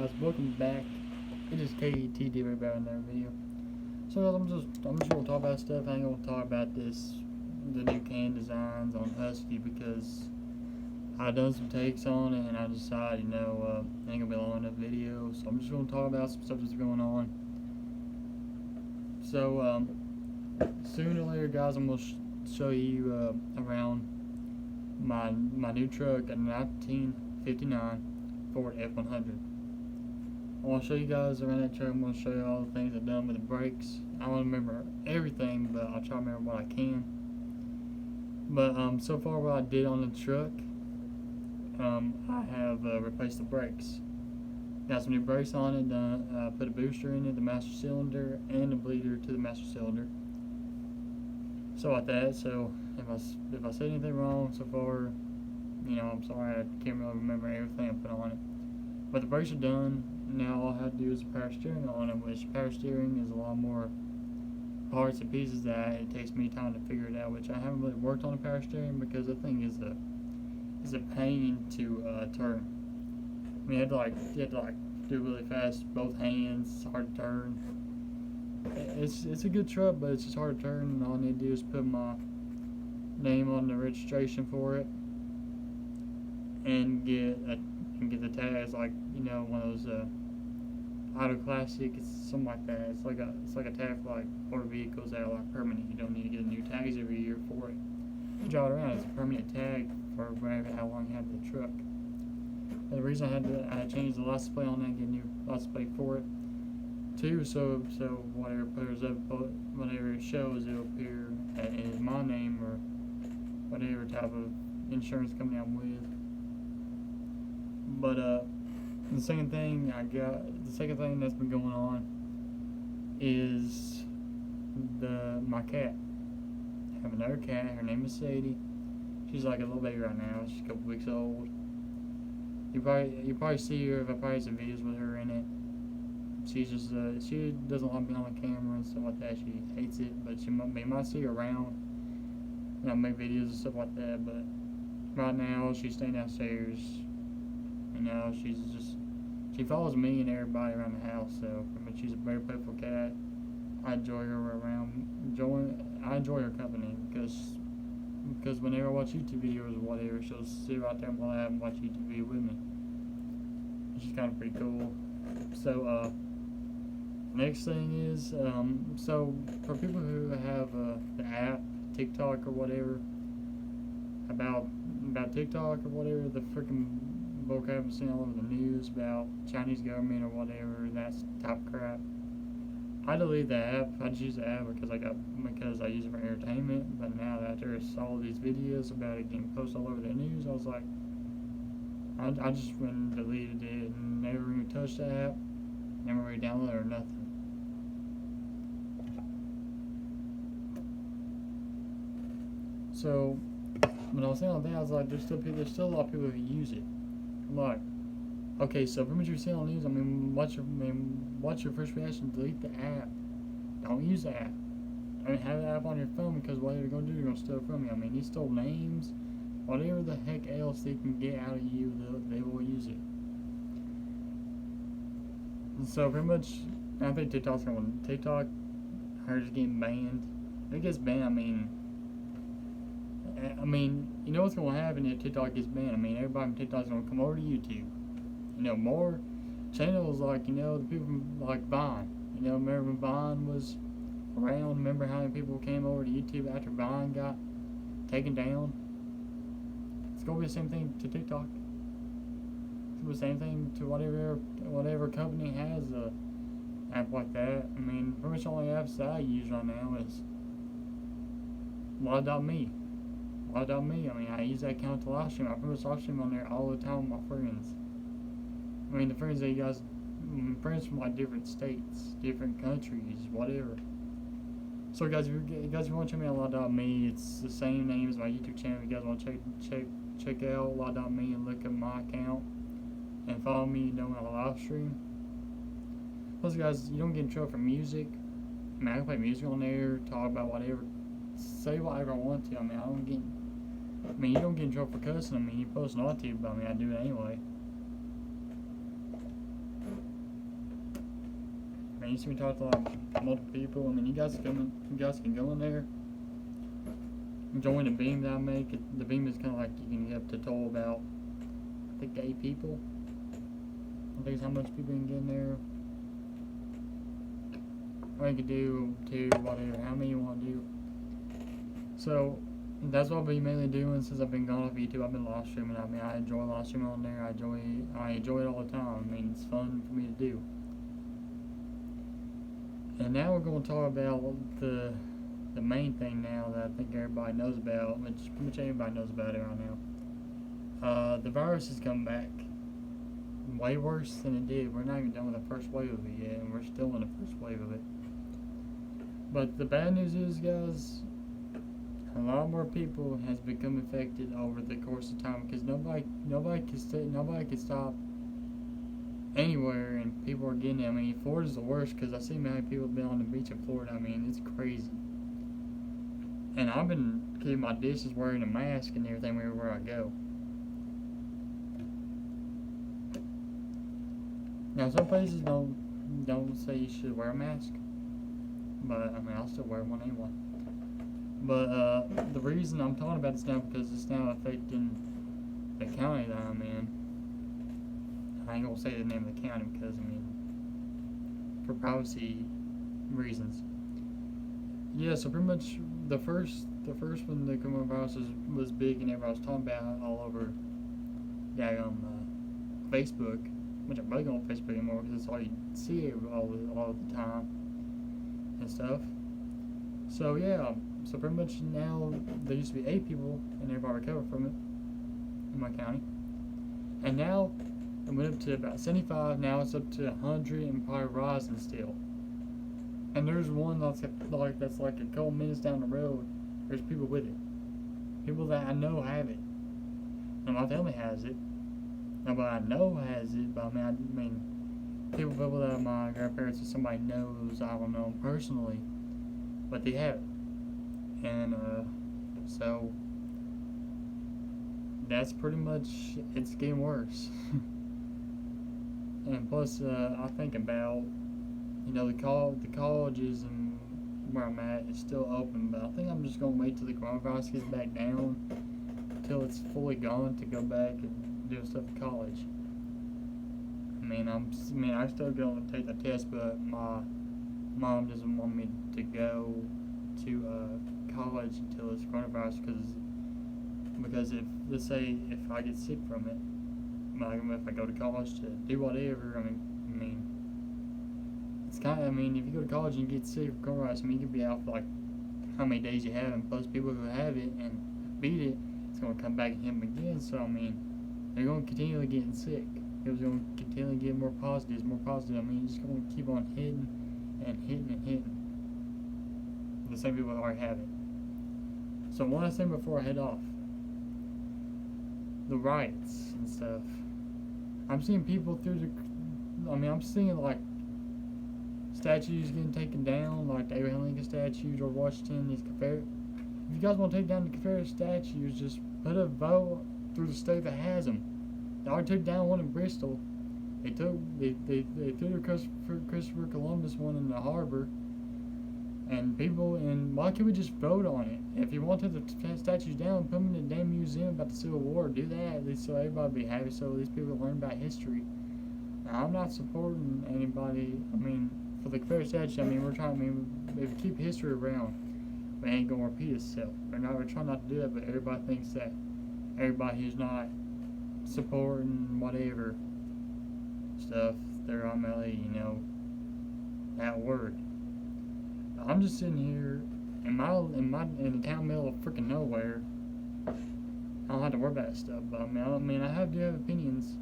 guys, welcome back. It is KTD right back in another video. So I'm just gonna talk about stuff. I ain't gonna talk about the new can designs on Husky because I done some takes on it and I decided, it ain't gonna be a long enough video. So I'm just gonna talk about some stuff that's going on. So sooner or later, guys, I'm gonna show you around my new truck, a 1959 Ford F100. I want to show you guys around that truck. I'm going to show you all the things I've done with the brakes. I don't remember everything, but I'll try to remember what I can. But so far what I did on the truck, I have replaced the brakes. Got some new brakes on it, put a booster in it, the master cylinder, and a bleeder to the master cylinder. So like that. So if I said anything wrong so far, I'm sorry. I can't really remember everything I put on it. But the brakes are done. Now all I have to do is power steering on it, which power steering is a lot more parts and pieces that it takes me time to figure it out, which I haven't really worked on the power steering because the thing is a pain to turn. I mean, you have to do really fast, both hands. It's hard to turn. It's a good truck, but it's just hard to turn. And all I need to do is put my name on the registration for it and get the tags, like one of those Auto Classic. It's something like that. It's like a tag for like motor vehicles that are like permanent. You don't need to get new tags every year for it. You drive it around, it's a permanent tag for how long you have the truck. And the reason I had to change the license plate on that, get a new license plate for it too, so whatever pairs up, whatever it shows, it'll appear in my name or whatever type of insurance company I'm with. But the second thing that's been going on is my cat. I have another cat. Her name is Sadie. She's like a little baby right now. She's a couple weeks old. You probably see her if I probably some videos with her in it. She's just she doesn't like being on the camera and stuff like that. She hates it, but you might see her around. Make videos and stuff like that. But right now she's staying downstairs. She follows me and everybody around the house, so she's a very playful cat. I enjoy her around. I enjoy her company because whenever I watch YouTube videos or whatever, she'll sit right there in my lap and watch YouTube video with me. She's kind of pretty cool. So next thing is so for people who have the app TikTok or whatever, about TikTok or whatever, the freaking book I haven't seen all over the news about Chinese government or whatever, that's type crap. I deleted the app. I just use the app because I use it for entertainment. But now that after I saw these videos about it getting posted all over the news, I was like, I just went and deleted it and never even touched the app, never really downloaded it or nothing. So when I was saying all that, I was like, there's still a lot of people who use it. I'm like, okay, so from what you're seeing on the news, what's your first reaction? Delete the app. Don't use the app. Have the app on your phone because what they're gonna do, they're gonna steal from you. He stole names, whatever the heck else they can get out of you, they will use it. And so pretty much, I think TikTok, I heard it's getting banned. If it gets banned, you know what's going to happen if TikTok gets banned? Everybody from TikTok is going to come over to YouTube. More channels like, the people from, like Vine. Remember when Vine was around? Remember how many people came over to YouTube after Vine got taken down? It's going to be the same thing to TikTok. It's going to be the same thing to whatever company has a app like that. Pretty much the only apps that I use right now is Live.me. I use that account to live stream. I pretty much live stream on there all the time with my friends. The friends that you guys, friends from like different states, different countries, whatever. So guys, if you guys want to check me out Live.me, it's the same name as my YouTube channel. If you guys want to check out Live.me and look at my account and follow me, when I live stream. Plus, guys, you don't get in trouble for music. I can play music on there, talk about whatever, say whatever I want to. You don't get in trouble for cussing. You post not to, but I do it anyway. mean, you see me talk to like multiple people. I mean, you guys can go in there, join the beam that I make. The beam is kind of like you can get up to total about, I think, 8 people. I think it's how much people you can get in there. Or you can do 2, whatever, how many you want to do. So that's what I've been mainly doing since I've been gone off YouTube. I've been live streaming. I mean, I enjoy live streaming on there. I enjoy it all the time. I mean, it's fun for me to do. And now we're going to talk about the main thing now that I think everybody knows about, which pretty much everybody knows about it right now. The virus has come back way worse than it did. We're not even done with the first wave of it yet, and we're still in the first wave of it. But the bad news is, guys, a lot more people has become infected over the course of time because nobody can stop anywhere, and people are getting it. I mean, Florida's the worst because I see many people have been on the beach in Florida. I mean, it's crazy. And I've been keeping my distance, wearing a mask and everything wherever I go. Now, some places don't say you should wear a mask, but I mean, I'll still wear one anyway. But the reason I'm talking about this now because it's now affecting the county that I'm in. I ain't gonna say the name of the county because I mean, for privacy reasons. Yeah, so pretty much the first when the coronavirus was big and everybody was talking about it all over, Facebook, which I'm really on Facebook anymore because it's all you see all the time and stuff. So yeah, so pretty much now there used to be 8 people and everybody recovered from it in my county, and now it went up to about 75. Now it's up to 100 and probably rising still. And there's one that's like a couple minutes down the road. There's people with it, people that I know have it. And my family has it. Nobody I know has it, but I mean, people that my grandparents or somebody knows, I don't know personally, but they have it. And so that's pretty much, it's getting worse. And plus, I think about, the colleges and where I'm at is still open, but I think I'm just gonna wait till the coronavirus gets back down, till it's fully gone, to go back and do stuff at college. I still gonna take the test, but my mom doesn't want me to go to college until it's coronavirus, because if, let's say, if I get sick from it, if I go to college to do whatever, I mean, it's kind of, if you go to college and you get sick from coronavirus, you could be out for like how many days you have, and plus people who have it and beat it, it's going to come back and hit them again. So they're going to continually getting sick. It's going to continually get more positives. It's just going to keep on hitting and hitting and hitting the same people that already have it. So one last thing before I head off, the riots and stuff. I'm seeing people I'm seeing like statues getting taken down, like the Abraham Lincoln statue, George Washington, these Confederate. If you guys want to take down the Confederate statues, just put a vote through the state that has them. They already took down one in Bristol. They threw the Christopher Columbus one in the harbor. And why can't we just vote on it? If you want to take the statues down, put them in the damn museum about the Civil War. Do that, at least so everybody be happy, so these people learn about history. Now, I'm not supporting anybody. For the Confederate statue, we're trying. If we keep history around, we ain't gonna repeat itself. We're trying not to do that, but everybody thinks that everybody who's not supporting whatever stuff, they're that word. I'm just sitting here in the town middle of freaking nowhere. I don't have to worry about that stuff, but I do have opinions.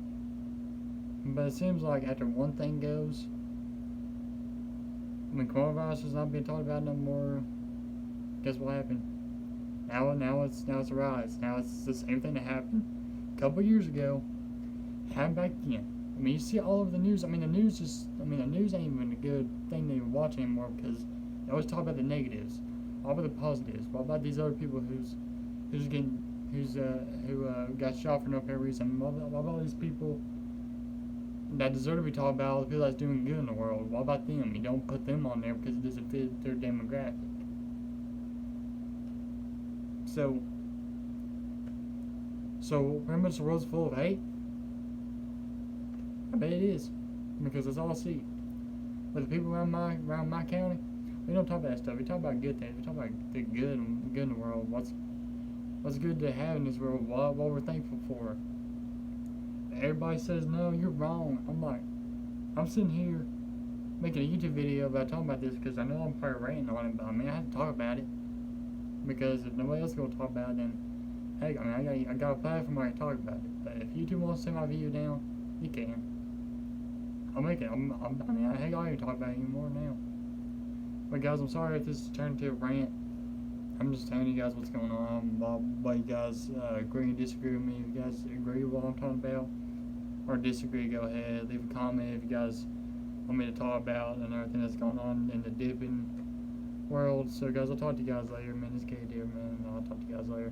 But it seems like after one thing goes, coronavirus is not being talked about no more. Guess what happened? Now it's a rise. Now it's the same thing that happened a couple years ago. Happened back again. You see all over the news. The news ain't even a good thing to even watch anymore because they always talk about the negatives. What about the positives? What about these other people who got shot for no apparent reason? What about all these people that deserve to be talked about, the people that's doing good in the world. What about them? You don't put them on there because it doesn't fit their demographic. So remember, the world's full of hate? I bet it is, because that's all I see. But the people around my county, we don't talk about that stuff. We talk about good things. We talk about the good in the world. What's good to have in this world? What we're thankful for. Everybody says no, you're wrong. I'm like, I'm sitting here making a YouTube video about talking about this because I know I'm probably ranting on it, but I mean I have to talk about it, because if nobody else is gonna talk about it, then hey, I mean I got a platform where I can talk about it. But if YouTube wants to send my video down, you can. I'll make it. I mean, I ain't even talk about it anymore now. But guys, I'm sorry if this turned into a rant. I'm just telling you guys what's going on. Why you guys agree and disagree with me. If you guys agree with what I'm talking about or disagree, go ahead. Leave a comment if you guys want me to talk about and everything that's going on in the dipping world. So guys, I'll talk to you guys later, man. This is KD, man. I'll talk to you guys later.